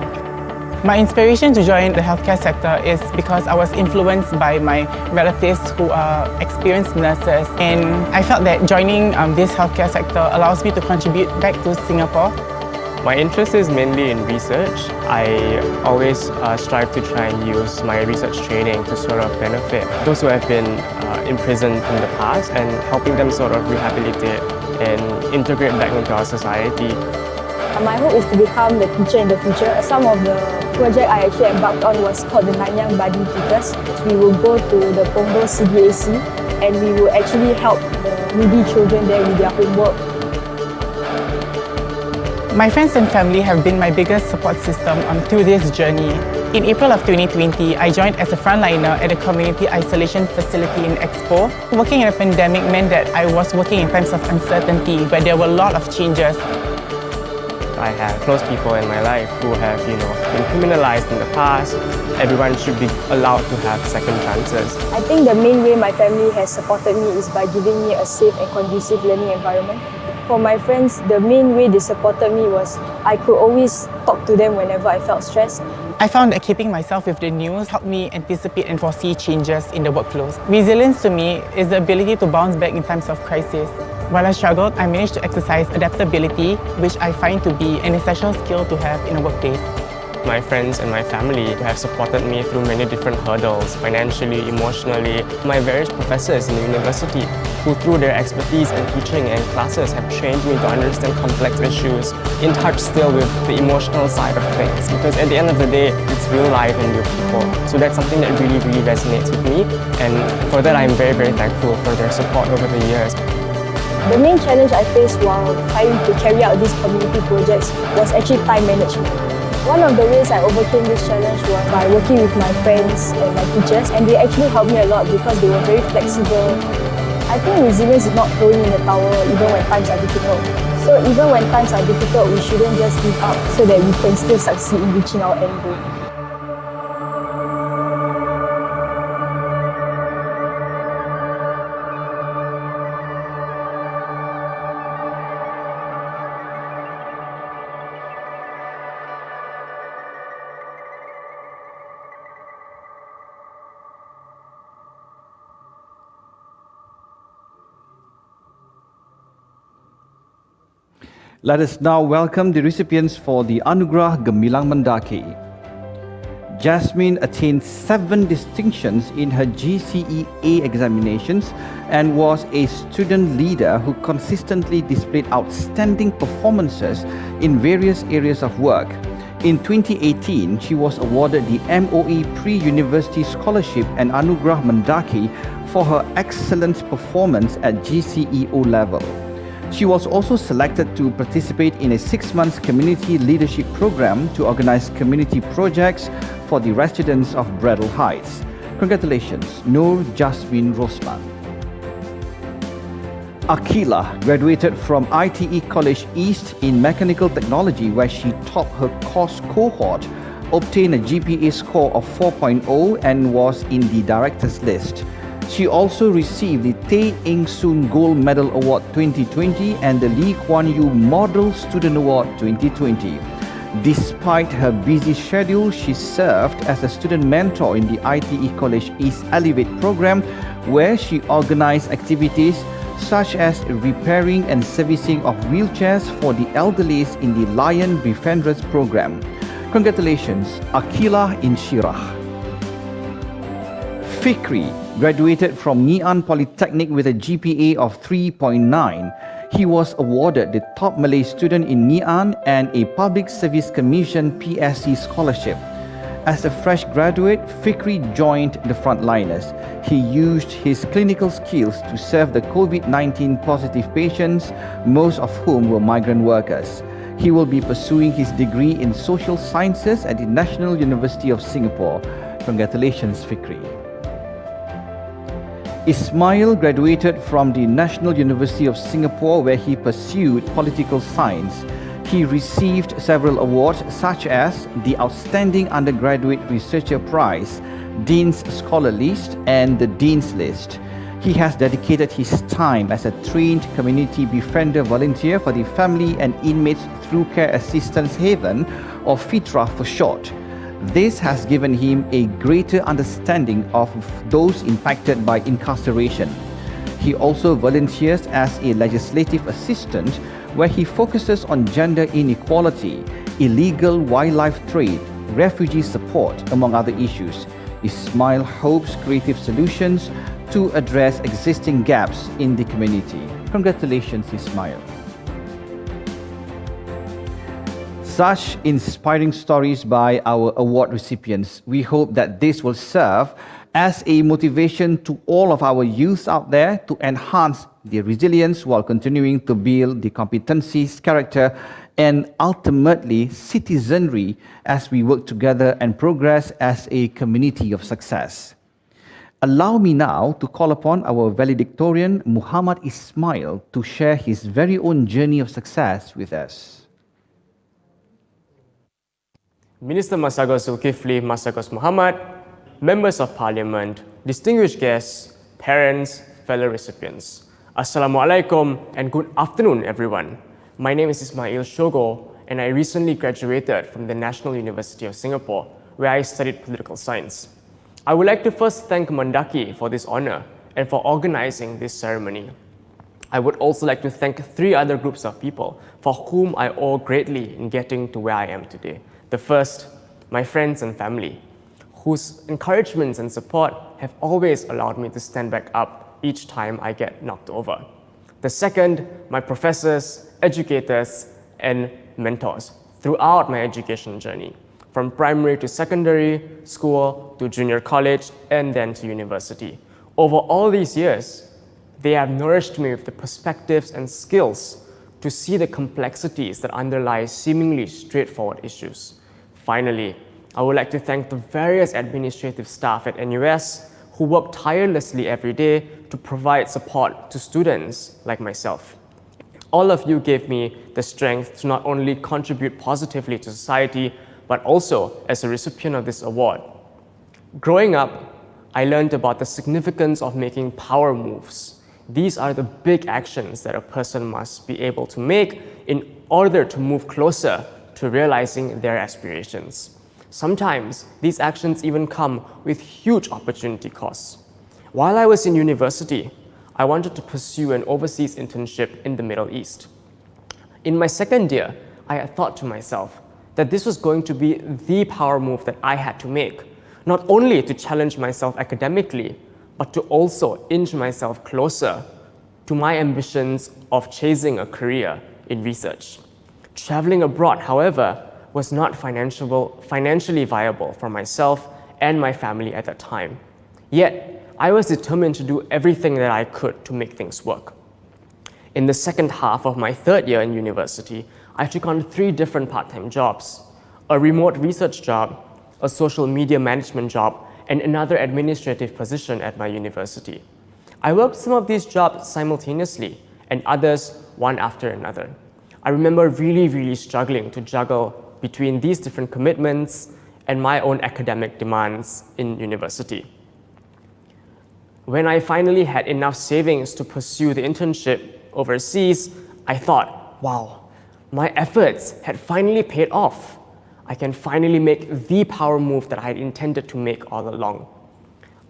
My inspiration to join the healthcare sector is because I was influenced by my relatives who are experienced nurses, and I felt that joining this healthcare sector allows me to contribute back to Singapore. My interest is mainly in research. I always strive to try and use my research training to sort of benefit those who have been imprisoned in the past and helping them sort of rehabilitate and integrate back into our society. My hope is to become the teacher in the future. Some of the project I actually embarked on was called the Nanyang Buddy Tutors. We will go to the Punggol CDAC and we will actually help the needy children there with their homework. My friends and family have been my biggest support system through this journey. In April of 2020, I joined as a frontliner at a community isolation facility in Expo. Working in a pandemic meant that I was working in times of uncertainty where there were a lot of changes. I have close people in my life who have, been criminalized in the past. Everyone should be allowed to have second chances. I think the main way my family has supported me is by giving me a safe and conducive learning environment. For my friends, the main way they supported me was I could always talk to them whenever I felt stressed. I found that keeping myself with the news helped me anticipate and foresee changes in the workflows. Resilience to me is the ability to bounce back in times of crisis. While I struggled, I managed to exercise adaptability, which I find to be an essential skill to have in a workplace. My friends and my family have supported me through many different hurdles, financially, emotionally. My various professors in the university, who through their expertise and teaching and classes have trained me to understand complex issues, in touch still with the emotional side of things, because at the end of the day, it's real life and real people. So that's something that really, really resonates with me, and for that I'm very, very thankful for their support over the years. The main challenge I faced while trying to carry out these community projects was actually time management. One of the ways I overcame this challenge was by working with my friends and my teachers, and they actually helped me a lot because they were very flexible. I think resilience is not throwing in the towel even when times are difficult. So even when times are difficult, we shouldn't just give up so that we can still succeed in reaching our end goal. Let us now welcome the recipients for the Anugerah Gemilang Mendaki. Jasmine attained 7 distinctions in her GCE A examinations and was a student leader who consistently displayed outstanding performances in various areas of work. In 2018, she was awarded the MOE Pre-University Scholarship and Anugerah Mendaki for her excellent performance at GCE O level. She was also selected to participate in a 6-month community leadership program to organize community projects for the residents of Bradle Heights. Congratulations, Nur Jasmine Rosman. Akila graduated from ITE College East in Mechanical Technology, where she topped her course cohort obtained a GPA score of 4.0 and was in the director's list. She also received the Tay Eng Soon Gold Medal Award 2020 and the Lee Kuan Yew Model Student Award 2020. Despite her busy schedule, she served as a student mentor in the ITE College East Elevate program, where she organized activities such as repairing and servicing of wheelchairs for the elderly in the Lion Befrienders program. Congratulations, Akila Inshirah. Fikri graduated from Ngee Ann Polytechnic with a GPA of 3.9. He was awarded the top Malay student in Ngee Ann and a Public Service Commission PSC scholarship. As a fresh graduate, Fikri joined the frontliners. He used his clinical skills to serve the COVID-19 positive patients, most of whom were migrant workers. He will be pursuing his degree in social sciences at the National University of Singapore. Congratulations, Fikri. Ismail graduated from the National University of Singapore, where he pursued political science. He received several awards such as the Outstanding Undergraduate Researcher Prize, Dean's Scholar List and the Dean's List. He has dedicated his time as a trained community befriender volunteer for the Family and Inmates Through Care Assistance Haven, or FITRA for short. This has given him a greater understanding of those impacted by incarceration. He also volunteers as a legislative assistant, where he focuses on gender inequality, illegal wildlife trade, refugee support, among other issues. Ismail hopes creative solutions to address existing gaps in the community. Congratulations, Ismail. Such inspiring stories by our award recipients. We hope that this will serve as a motivation to all of our youth out there to enhance their resilience while continuing to build the competencies, character, and ultimately citizenry as we work together and progress as a community of success. Allow me now to call upon our valedictorian, Muhammad Ismail, to share his very own journey of success with us. Minister Masagos Zulkifli Masagos Muhammad, Members of Parliament, distinguished guests, parents, fellow recipients. Assalamualaikum and good afternoon, everyone. My name is Ismail Shogo and I recently graduated from the National University of Singapore, where I studied political science. I would like to first thank MENDAKI for this honor and for organizing this ceremony. I would also like to thank 3 other groups of people for whom I owe greatly in getting to where I am today. The first, my friends and family, whose encouragements and support have always allowed me to stand back up each time I get knocked over. The second, my professors, educators, and mentors throughout my education journey, from primary to secondary, school to junior college, and then to university. Over all these years, they have nourished me with the perspectives and skills to see the complexities that underlie seemingly straightforward issues. Finally, I would like to thank the various administrative staff at NUS who work tirelessly every day to provide support to students like myself. All of you gave me the strength to not only contribute positively to society, but also as a recipient of this award. Growing up, I learned about the significance of making power moves. These are the big actions that a person must be able to make in order to move closer to realizing their aspirations. Sometimes these actions even come with huge opportunity costs. While I was in university, I wanted to pursue an overseas internship in the Middle East. In my second year, I had thought to myself that this was going to be the power move that I had to make, not only to challenge myself academically, but to also inch myself closer to my ambitions of chasing a career in research. Traveling abroad, however, was not financially viable for myself and my family at that time. Yet, I was determined to do everything that I could to make things work. In the second half of my third year in university, I took on 3 different part-time jobs: a remote research job, a social media management job, and another administrative position at my university. I worked some of these jobs simultaneously and others one after another. I remember really struggling to juggle between these different commitments and my own academic demands in university. When I finally had enough savings to pursue the internship overseas, I thought, wow, my efforts had finally paid off. I can finally make the power move that I had intended to make all along.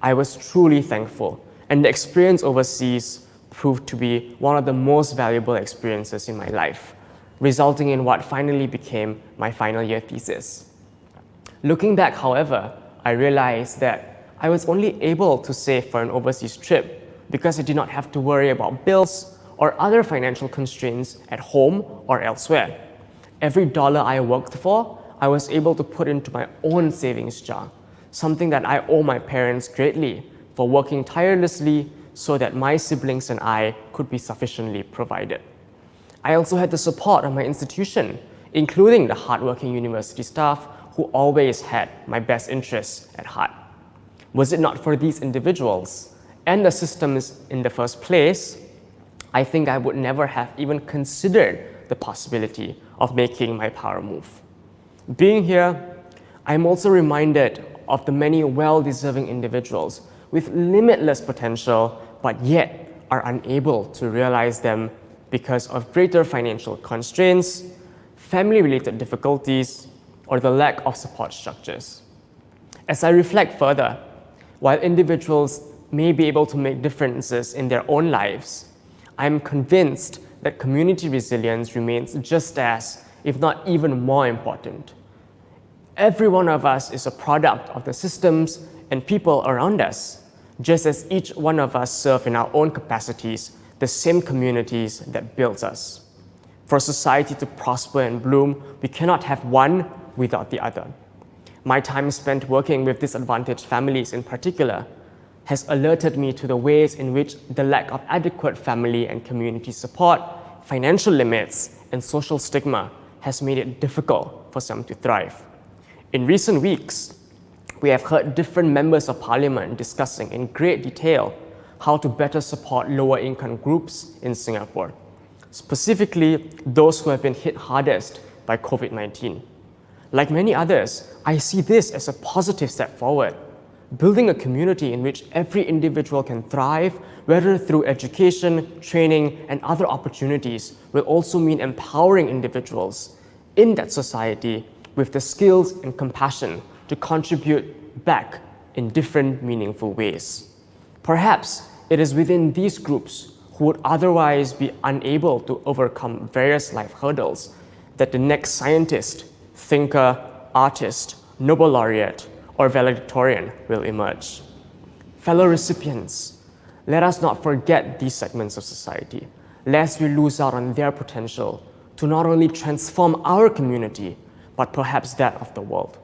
I was truly thankful, and the experience overseas proved to be one of the most valuable experiences in my life, resulting in what finally became my final year thesis. Looking back, however, I realized that I was only able to save for an overseas trip because I did not have to worry about bills or other financial constraints at home or elsewhere. Every dollar I worked for, I was able to put into my own savings jar, something that I owe my parents greatly for working tirelessly so that my siblings and I could be sufficiently provided. I also had the support of my institution, including the hardworking university staff who always had my best interests at heart. Was it not for these individuals and the systems in the first place, I think I would never have even considered the possibility of making my power move. Being here, I'm also reminded of the many well-deserving individuals with limitless potential, but yet are unable to realize them because of greater financial constraints, family-related difficulties, or the lack of support structures. As I reflect further, while individuals may be able to make differences in their own lives, I'm convinced that community resilience remains just as, if not even more important. Every one of us is a product of the systems and people around us, just as each one of us serve in our own capacities the same communities that built us. For society to prosper and bloom, we cannot have one without the other. My time spent working with disadvantaged families in particular has alerted me to the ways in which the lack of adequate family and community support, financial limits, and social stigma has made it difficult for some to thrive. In recent weeks, we have heard different members of parliament discussing in great detail how to better support lower income groups in Singapore, specifically those who have been hit hardest by COVID-19. Like many others, I see this as a positive step forward. Building a community in which every individual can thrive, whether through education, training, and other opportunities, will also mean empowering individuals in that society with the skills and compassion to contribute back in different meaningful ways. Perhaps it is within these groups who would otherwise be unable to overcome various life hurdles that the next scientist, thinker, artist, Nobel laureate, or valedictorian will emerge. Fellow recipients, let us not forget these segments of society, lest we lose out on their potential to not only transform our community, but perhaps that of the world.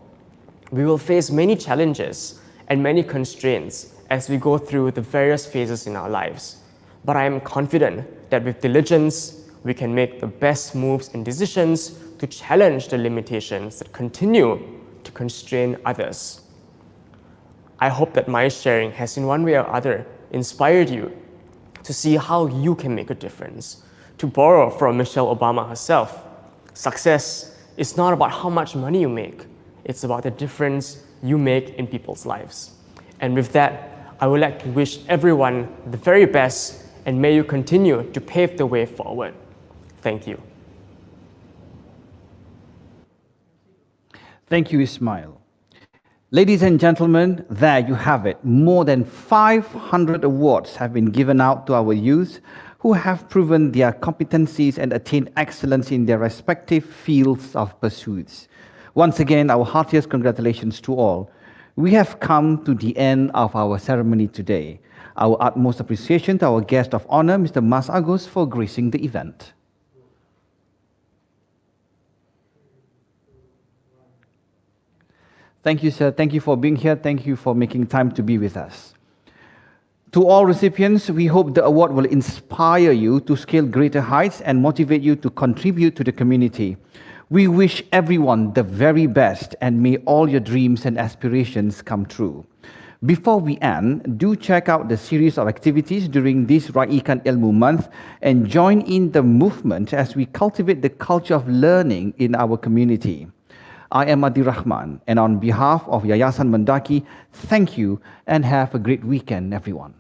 We will face many challenges and many constraints as we go through the various phases in our lives. But I am confident that with diligence, we can make the best moves and decisions to challenge the limitations that continue to constrain others. I hope that my sharing has in one way or other inspired you to see how you can make a difference. To borrow from Michelle Obama herself, success is not about how much money you make, it's about the difference you make in people's lives. And with that, I would like to wish everyone the very best, and may you continue to pave the way forward. Thank you. Thank you, Ismail. Ladies and gentlemen, there you have it. More than 500 awards have been given out to our youth who have proven their competencies and attained excellence in their respective fields of pursuits. Once again, our heartiest congratulations to all. We have come to the end of our ceremony today. Our utmost appreciation to our guest of honor, Mr. Mas Agus, for gracing the event. Thank you, sir. Thank you for being here. Thank you for making time to be with us. To all recipients, we hope the award will inspire you to scale greater heights and motivate you to contribute to the community. We wish everyone the very best, and may all your dreams and aspirations come true. Before we end, do check out the series of activities during this Raikan Ilmu month and join in the movement as we cultivate the culture of learning in our community. I am Adi Rahman, and on behalf of Yayasan Mendaki, thank you and have a great weekend, everyone.